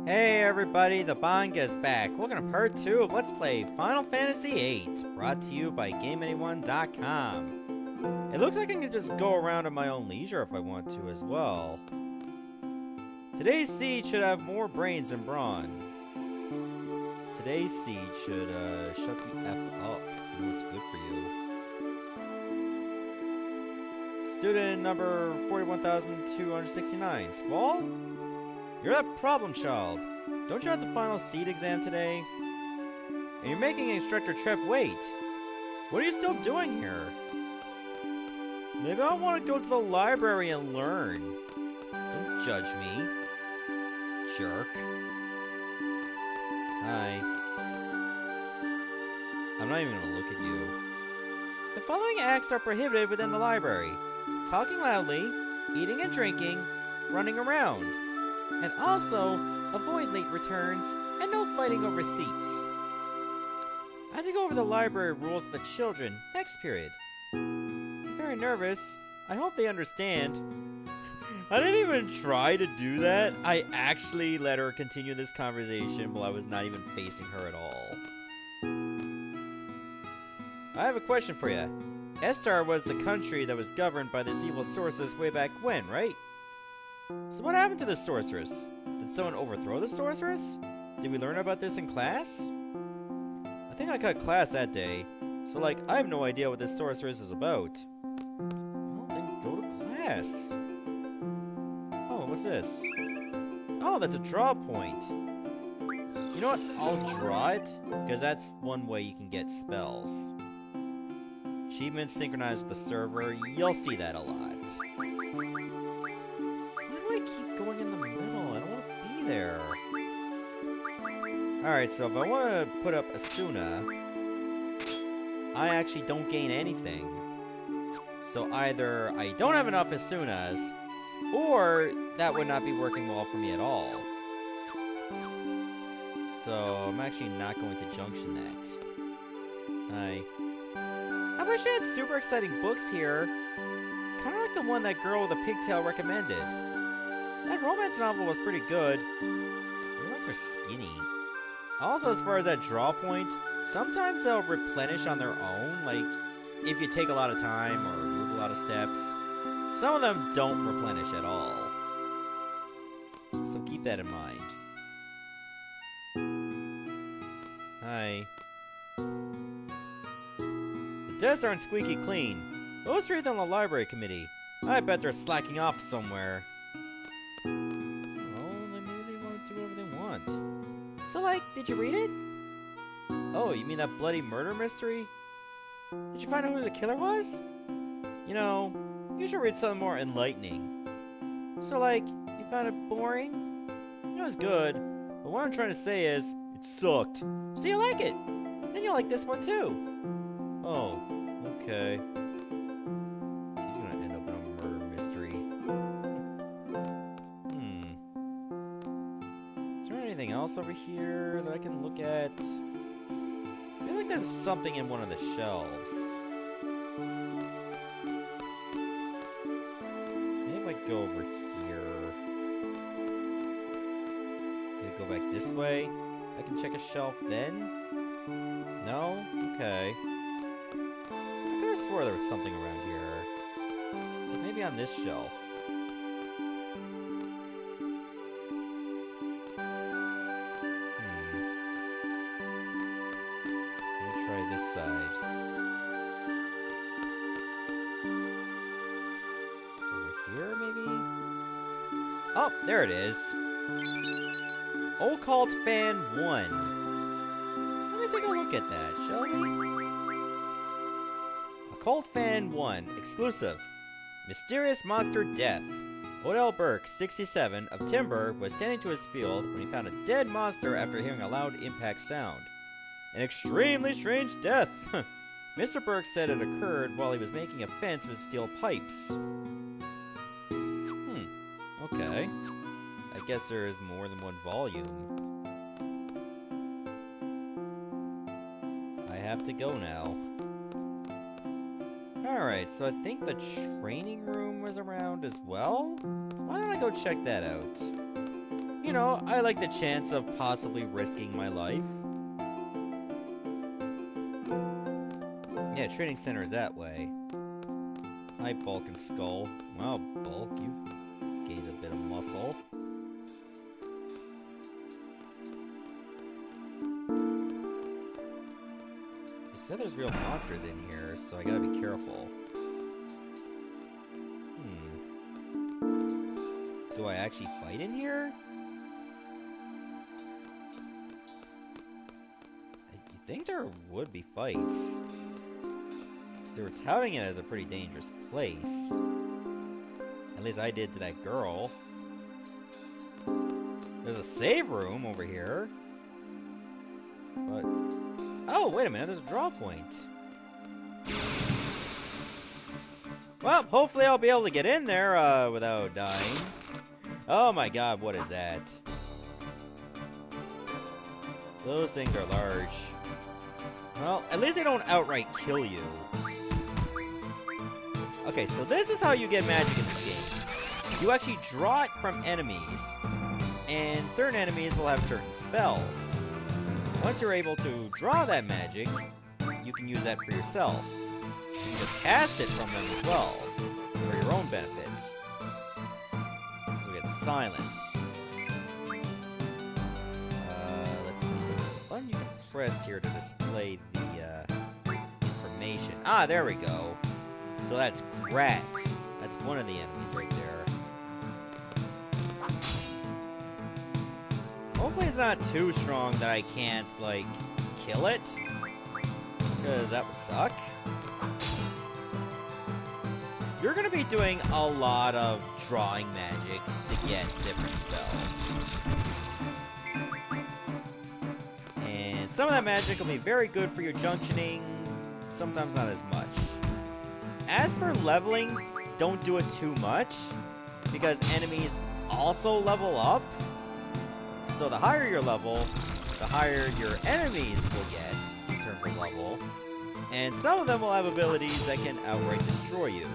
Hey everybody, the Banga's back. Welcome to part 2 of Let's Play Final Fantasy VIII, brought to you by GameAnyone.com. It looks like I can just go around at my own leisure if I want to as well. Today's seed should have more brains than brawn. Today's seed should shut the F up if you know what's good for you. Student number 41,269. Squall? You're that problem child. Don't you have the final seed exam today? And you're making an instructor trip wait. What are you still doing here? Maybe I want to go to the library and learn. Don't judge me. Jerk. Hi. I'm not even gonna look at you. The following acts are prohibited within the library. Talking loudly, eating and drinking, running around. And also, avoid late returns, and no fighting over seats. I have to go over the library rules with the children next period. I'm very nervous. I hope they understand. I didn't even try to do that. I actually let her continue this conversation while I was not even facing her at all. I have a question for you. Estar was the country that was governed by this evil sorceress way back when, right? So what happened to the sorceress? Did someone overthrow the sorceress? Did we learn about this in class? I think I cut class that day, so like, I have no idea what this sorceress is about. Well, then go to class. Oh, what's this? Oh, that's a draw point. You know what? I'll draw it, because that's one way you can get spells. Achievements synchronized with the server, you'll see that a lot. I keep going in the middle. I don't want to be there. Alright, so if I want to put up Asuna, I actually don't gain anything. So either I don't have enough Asunas, or that would not be working well for me at all. So I'm actually not going to junction that. I wish I had super exciting books here. Kind of like the one that girl with a pigtail recommended. That romance novel was pretty good. Your legs are skinny. Also, as far as that draw point, sometimes they'll replenish on their own, like, if you take a lot of time or move a lot of steps. Some of them don't replenish at all. So keep that in mind. Hi. The desks aren't squeaky clean. Those three on the library committee. I bet they're slacking off somewhere. So, like, did you read it? Oh, you mean that bloody murder mystery? Did you find out who the killer was? You know, you should read something more enlightening. So, like, you found it boring? It was good, but what I'm trying to say is, it sucked. So you like it? Then you'll like this one too. Oh, okay. She's gonna end up in a murder mystery. Is there anything else over here that I can look at? I feel like there's something in one of the shelves. Maybe if I go over here. Maybe go back this way. I can check a shelf then? No? Okay. I could have swore there was something around here. Like maybe on this shelf. This side. Over here, maybe? Oh, there it is. Occult Fan 1. Let me take a look at that, shall we? Occult Fan 1. Exclusive. Mysterious Monster Death. Odell Burke, 67, of Timber, was tending to his field when he found a dead monster after hearing a loud impact sound. An extremely strange death! Mr. Burke said it occurred while he was making a fence with steel pipes. Okay. I guess there is more than one volume. I have to go now. Alright, so I think the training room was around as well? Why don't I go check that out? You know, I like the chance of possibly risking my life. Yeah, training center is that way. Hi, Bulk and Skull. Wow, Bulk, you've gained a bit of muscle. You said there's real monsters in here, so I gotta be careful. Do I actually fight in here? You think there would be fights? Because they were touting it as a pretty dangerous place. At least I did to that girl. There's a save room over here. But... oh, wait a minute, there's a draw point. Well, hopefully I'll be able to get in there without dying. Oh my god, what is that? Those things are large. Well, at least they don't outright kill you. Okay, so this is how you get magic in this game. You actually draw it from enemies, and certain enemies will have certain spells. Once you're able to draw that magic, you can use that for yourself. You can just cast it from them as well, for your own benefit. So we get silence. Let's see, there's a button you can press here to display the information. Ah, there we go. So that's Grat. That's one of the enemies right there. Hopefully it's not too strong that I can't, like, kill it. Because that would suck. You're gonna be doing a lot of drawing magic to get different spells. And some of that magic will be very good for your junctioning, sometimes not as much. As for leveling, don't do it too much, because enemies also level up. So the higher your level, the higher your enemies will get in terms of level. And some of them will have abilities that can outright destroy you.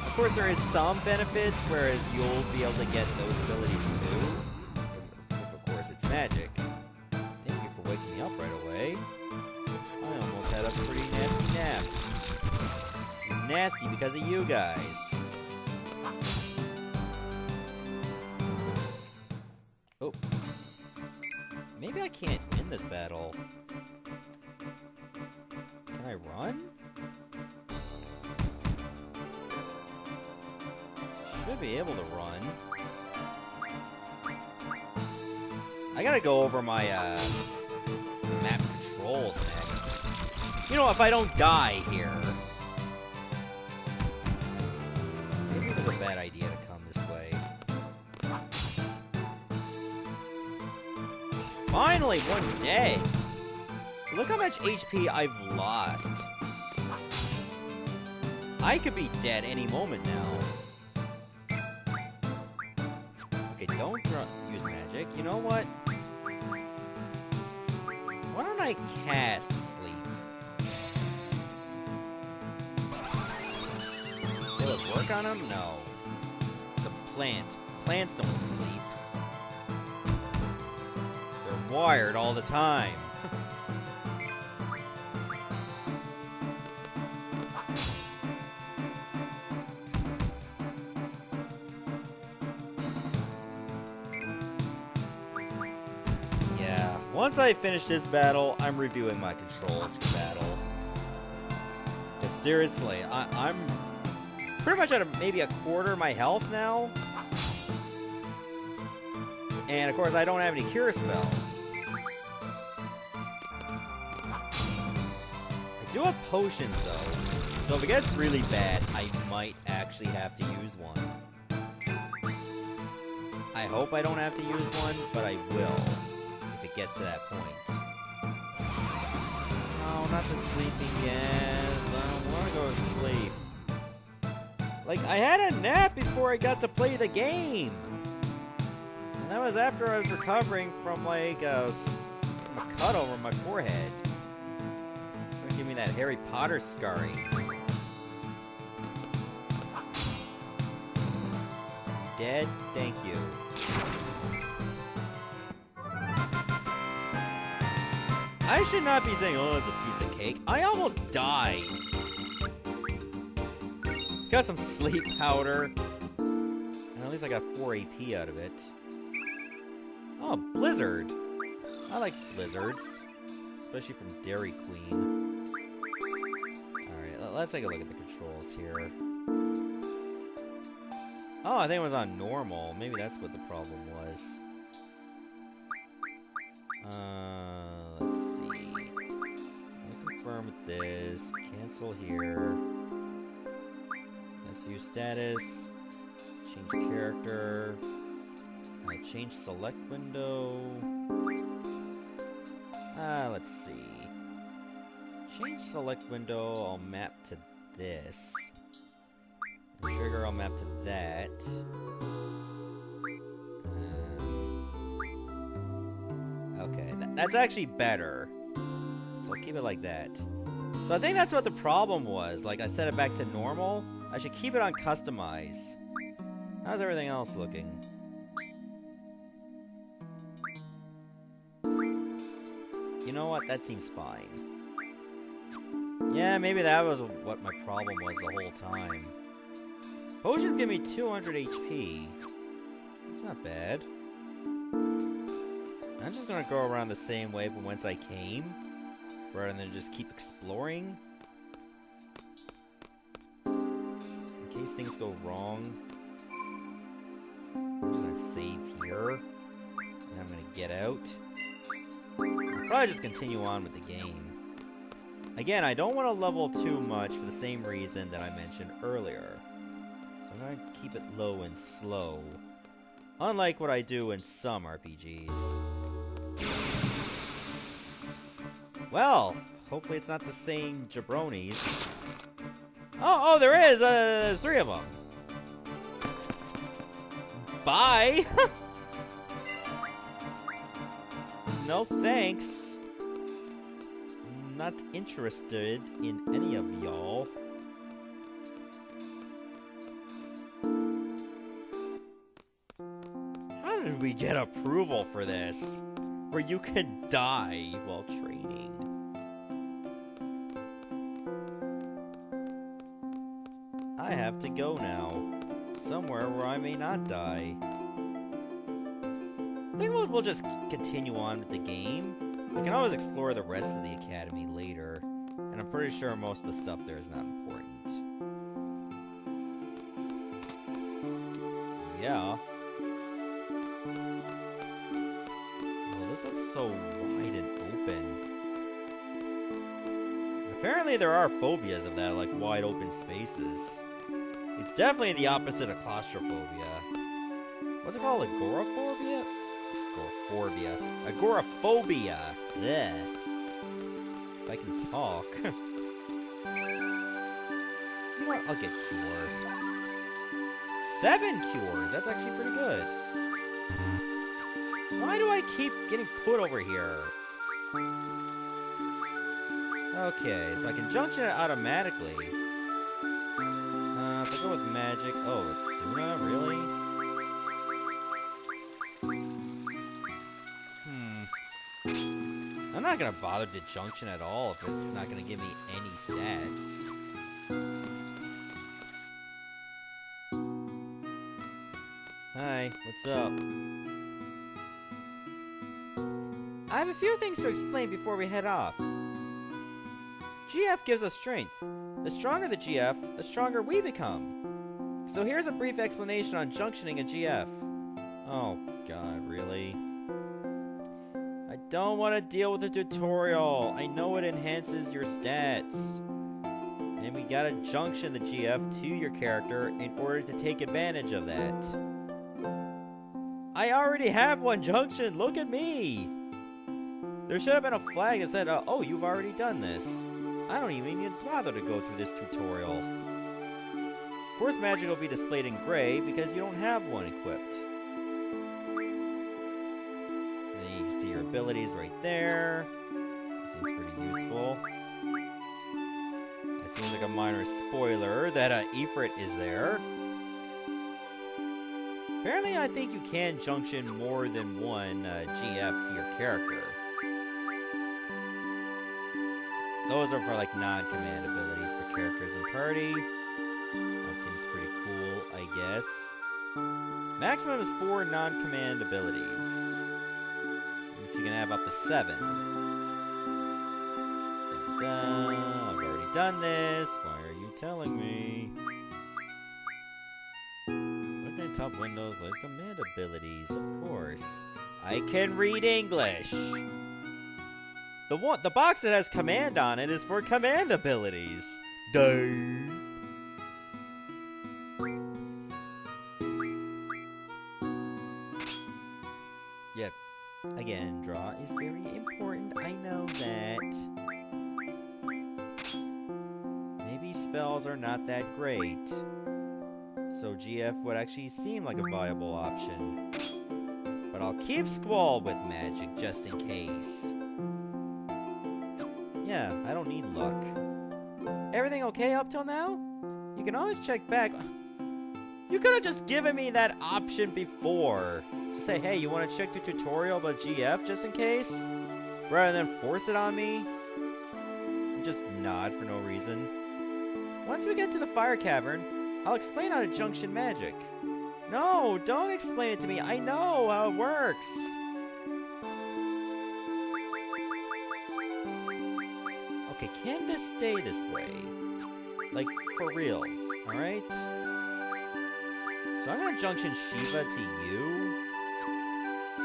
Of course, there is some benefit, whereas you'll be able to get those abilities too. If of course it's magic. Thank you for waking me up right away. I almost had a pretty nasty nap. It was nasty because of you guys. Oh. Maybe I can't win this battle. Can I run? Should be able to run. I gotta go over my map controls next. You know, if I don't die here, maybe it was a bad idea to come this way. Finally, one's dead. Look how much HP I've lost. I could be dead any moment now. Okay, don't use magic. You know what? Why don't I cast sleep? Will it work on him? No. It's a plant. Plants don't sleep. They're wired all the time. Once I finish this battle, I'm reviewing my controls for battle. Because seriously, I'm pretty much at maybe a quarter of my health now. And of course, I don't have any cure spells. I do have potions though, so if it gets really bad, I might actually have to use one. I hope I don't have to use one, but I will. It gets to that point. No, not the sleeping gas. I don't want to go to sleep. Like, I had a nap before I got to play the game. And that was after I was recovering from, like, from a cut over my forehead. Trying to give me that Harry Potter scarring. dead? Thank you. I should not be saying, oh, it's a piece of cake. I almost died. Got some sleep powder. And at least I got 4 AP out of it. Oh, Blizzard. I like blizzards. Especially from Dairy Queen. Alright, let's take a look at the controls here. Oh, I think it was on normal. Maybe that's what the problem was. Let's see. I'll confirm with this. Cancel here. Let's view status. Change character. Change select window. Let's see. Change select window, I'll map to this. Trigger, I'll map to that. Okay, that's actually better. So I'll keep it like that. So I think that's what the problem was. Like, I set it back to normal. I should keep it on customize. How's everything else looking? You know what? That seems fine. Yeah, maybe that was what my problem was the whole time. Potions give me 200 HP. That's not bad. I'm just gonna go around the same way from whence I came, rather than just keep exploring. In case things go wrong. I'm just gonna save here. And I'm gonna get out. I'll probably just continue on with the game. Again, I don't want to level too much for the same reason that I mentioned earlier. So I'm going to keep it low and slow. Unlike what I do in some RPGs. Well, hopefully it's not the same jabronis. Oh, there is! There's 3 of them. Bye! No thanks. Not interested in any of y'all. How did we get approval for this? Where you can die while training. I have to go now. Somewhere where I may not die. I think we'll just continue on with the game. We can always explore the rest of the academy later, and I'm pretty sure most of the stuff there is not important. Yeah. Well, this looks so wide and open. Apparently there are phobias of that, like wide open spaces. It's definitely the opposite of claustrophobia. What's it called? Agoraphobia? Agoraphobia. Blech. If I can talk. You know what? I'll get cured. 7 cures! That's actually pretty good. Why do I keep getting put over here? Okay, so I can junction it automatically. If I go with magic... Oh, Asuna? Really? I'm not gonna bother to junction at all if it's not gonna give me any stats. Hi, what's up? I have a few things to explain before we head off. GF gives us strength. The stronger the GF, the stronger we become. So here's a brief explanation on junctioning a GF. Oh god, really? I don't want to deal with a tutorial. I know it enhances your stats. And we gotta junction the GF to your character in order to take advantage of that. I already have one junction, look at me! There should have been a flag that said, oh, you've already done this. I don't even need to bother to go through this tutorial. Course magic will be displayed in gray because you don't have one equipped. And then you can see your abilities right there. That seems pretty useful. That seems like a minor spoiler that Ifrit is there. Apparently, I think you can junction more than one GF to your character. Those are for, like, non-command abilities for characters in party. That seems pretty cool, I guess. Maximum is 4 non-command abilities. So you can have up to 7. I've already done this. Why are you telling me? Select top windows, place command abilities, of course. I can read English. The box that has command on it is for command abilities. Duh. Yep. Again, draw is very important. I know that. Maybe spells are not that great. So GF would actually seem like a viable option. But I'll keep Squall with magic just in case. Yeah, I don't need luck. Everything okay up till now? You can always check back. You could have just given me that option before. Just say, hey, you want to check the tutorial about GF just in case? Rather than force it on me? And just nod for no reason. Once we get to the fire cavern, I'll explain how to junction magic. No, don't explain it to me. I know how it works. Okay, can this stay this way? Like, for reals, alright? So I'm gonna junction Shiva to you.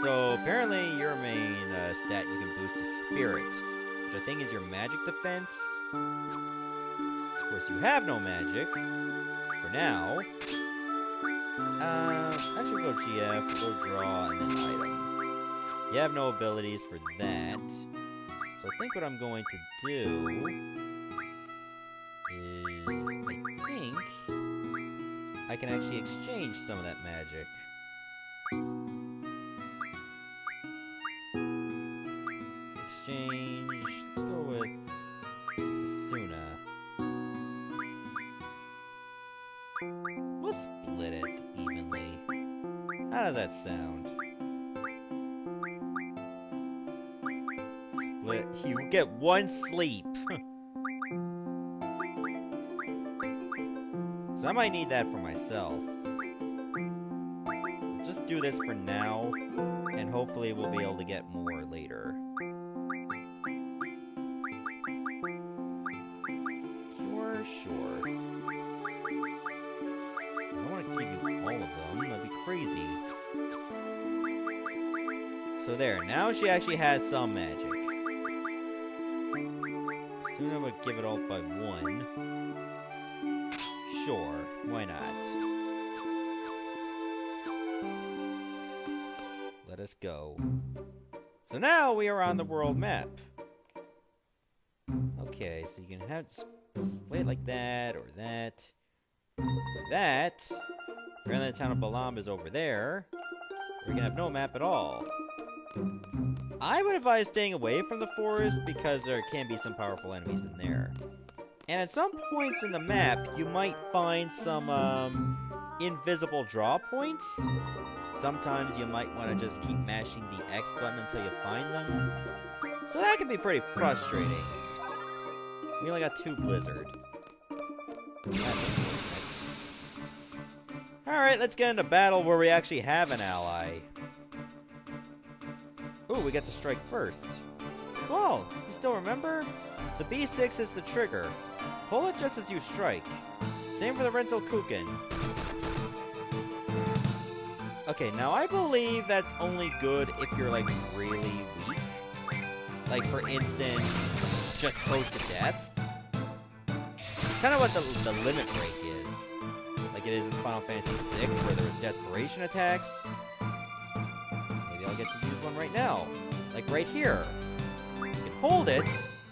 So apparently your main stat you can boost is Spirit, which I think is your magic defense. Of course, you have no magic for now. Actually, we'll go GF, we'll go draw, and then item. You have no abilities for that. So I think what I'm going to do is, I think I can actually exchange some of that magic. Exchange, let's go with Asuna. We'll split it evenly. How does that sound? Split, you get 1 sleep. So I might need that for myself. Just do this for now, and hopefully we'll be able to get more later. Sure. I don't want to give you all of them, that'd be crazy. So there, now she actually has some magic. Soon I would give it all by 1. Sure, why not? Let us go. So now we are on the world map. Okay, so you can have play it like that, or that, or that. Apparently the town of Balam is over there. We're gonna have no map at all. I would advise staying away from the forest because there can be some powerful enemies in there. And at some points in the map, you might find some invisible draw points. Sometimes you might want to just keep mashing the X button until you find them. So that can be pretty frustrating. We only got 2 Blizzard. That's unfortunate. Alright, let's get into battle where we actually have an ally. Ooh, we get to strike first. Squall, you still remember? The B6 is the trigger. Pull it just as you strike. Same for the Renzel Kuken. Okay, now I believe that's only good if you're, like, really weak. Like, for instance, just close to death. It's kind of what the limit break is. Like it is in Final Fantasy VI, where there was desperation attacks. Maybe I'll get to use one right now. Like right here. So you can hold it,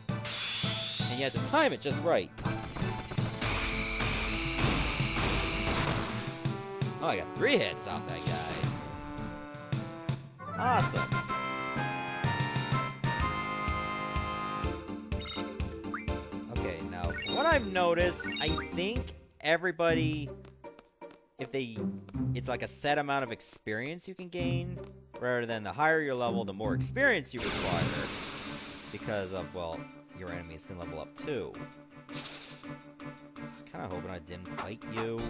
and you have to time it just right. Oh, I got 3 hits off that guy. Awesome. Okay, now, from what I've noticed, I think everybody it's like a set amount of experience you can gain, rather than the higher your level, the more experience you require. Because of, well, your enemies can level up too. Kinda hoping I didn't fight you.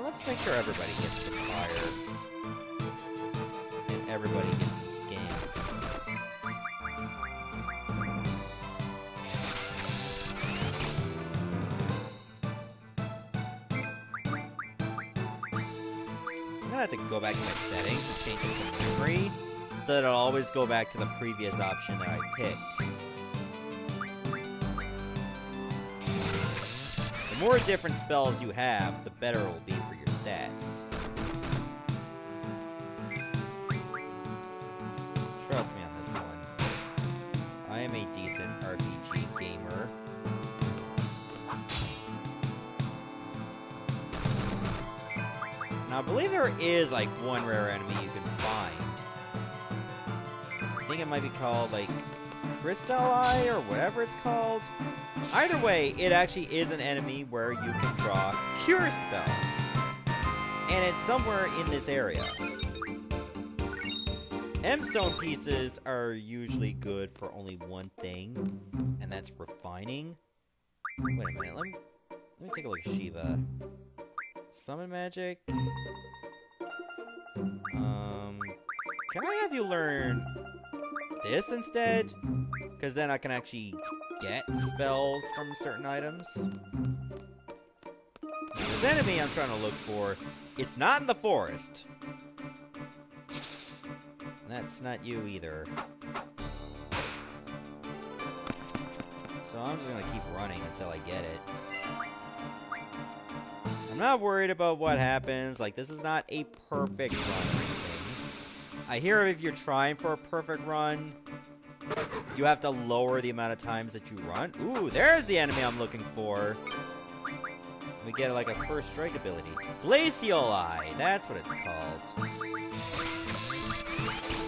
Let's make sure everybody gets some fire. And everybody gets some skins. I'm gonna have to go back to my settings to change it to memory, so that it'll always go back to the previous option that I picked. The more different spells you have, the better it will be for your stats. Trust me on this one. I am a decent RPG gamer. Now, I believe there is, like, one rare enemy you can find. I think it might be called, like, Crystal Eye, or whatever it's called. Either way, it actually is an enemy where you can draw cure spells. And it's somewhere in this area. M-stone pieces are usually good for only one thing, and that's refining. Wait a minute, let me take a look at Shiva. Summon magic. Can I have you learn this instead? Because then I can actually get spells from certain items. Now, this enemy I'm trying to look for, it's not in the forest. And that's not you either. So I'm just gonna keep running until I get it. I'm not worried about what happens. Like, this is not a perfect run or anything. I hear if you're trying for a perfect run, you have to lower the amount of times that you run. Ooh, there's the enemy I'm looking for. We get, like, a first strike ability. Glacial Eye, that's what it's called.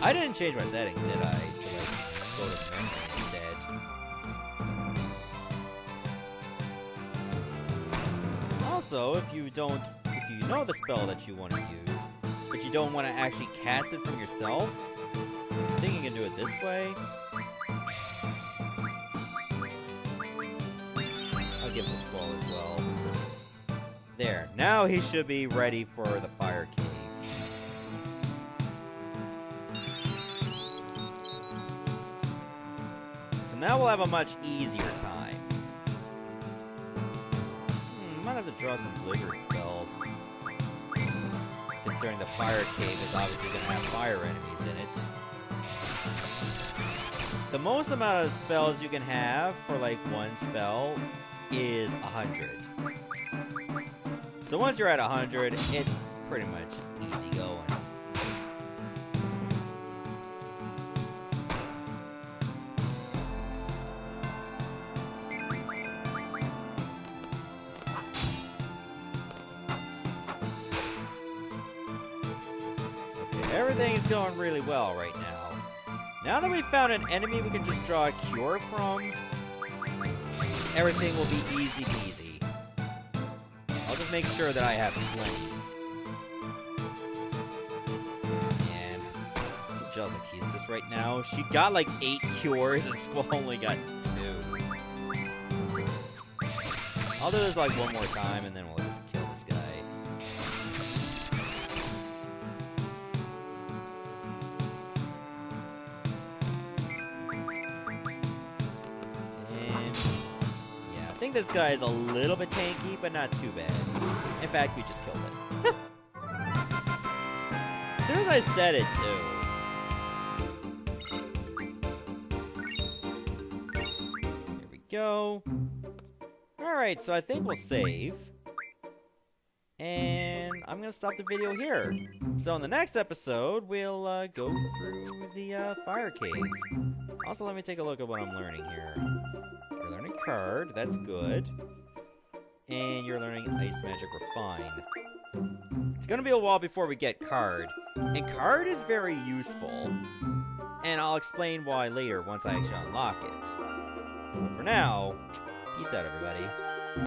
I didn't change my settings, did I? To, like, go to memory instead. Also, if you know the spell that you want to use, but you don't want to actually cast it from yourself, I think you can do it this way. I'll give him the squall as well. There, now he should be ready for the fire cave. So now we'll have a much easier time. Might have to draw some blizzard spells. Considering the fire cave is obviously going to have fire enemies in it. The most amount of spells you can have for like one spell is 100. So once you're at 100, it's pretty much easy going. Everything's going really well right now. Now that we've found an enemy we can just draw a cure from, everything will be easy peasy. I'll just make sure that I have plenty. Man, I'm so jealous of Keistis right now. She got like 8 cures and Squall only got 2. I'll do this like one more time and then we'll just kill this guy. I think this guy is a little bit tanky, but not too bad. In fact, we just killed it. As soon as I said it, too. Here we go. Alright, so I think we'll save. And I'm going to stop the video here. So in the next episode, we'll go through the fire cave. Also, let me take a look at what I'm learning here. You're learning Card, that's good. And you're learning Ice Magic Refine. It's gonna be a while before we get Card. And Card is very useful. And I'll explain why later once I actually unlock it. But for now, peace out, everybody.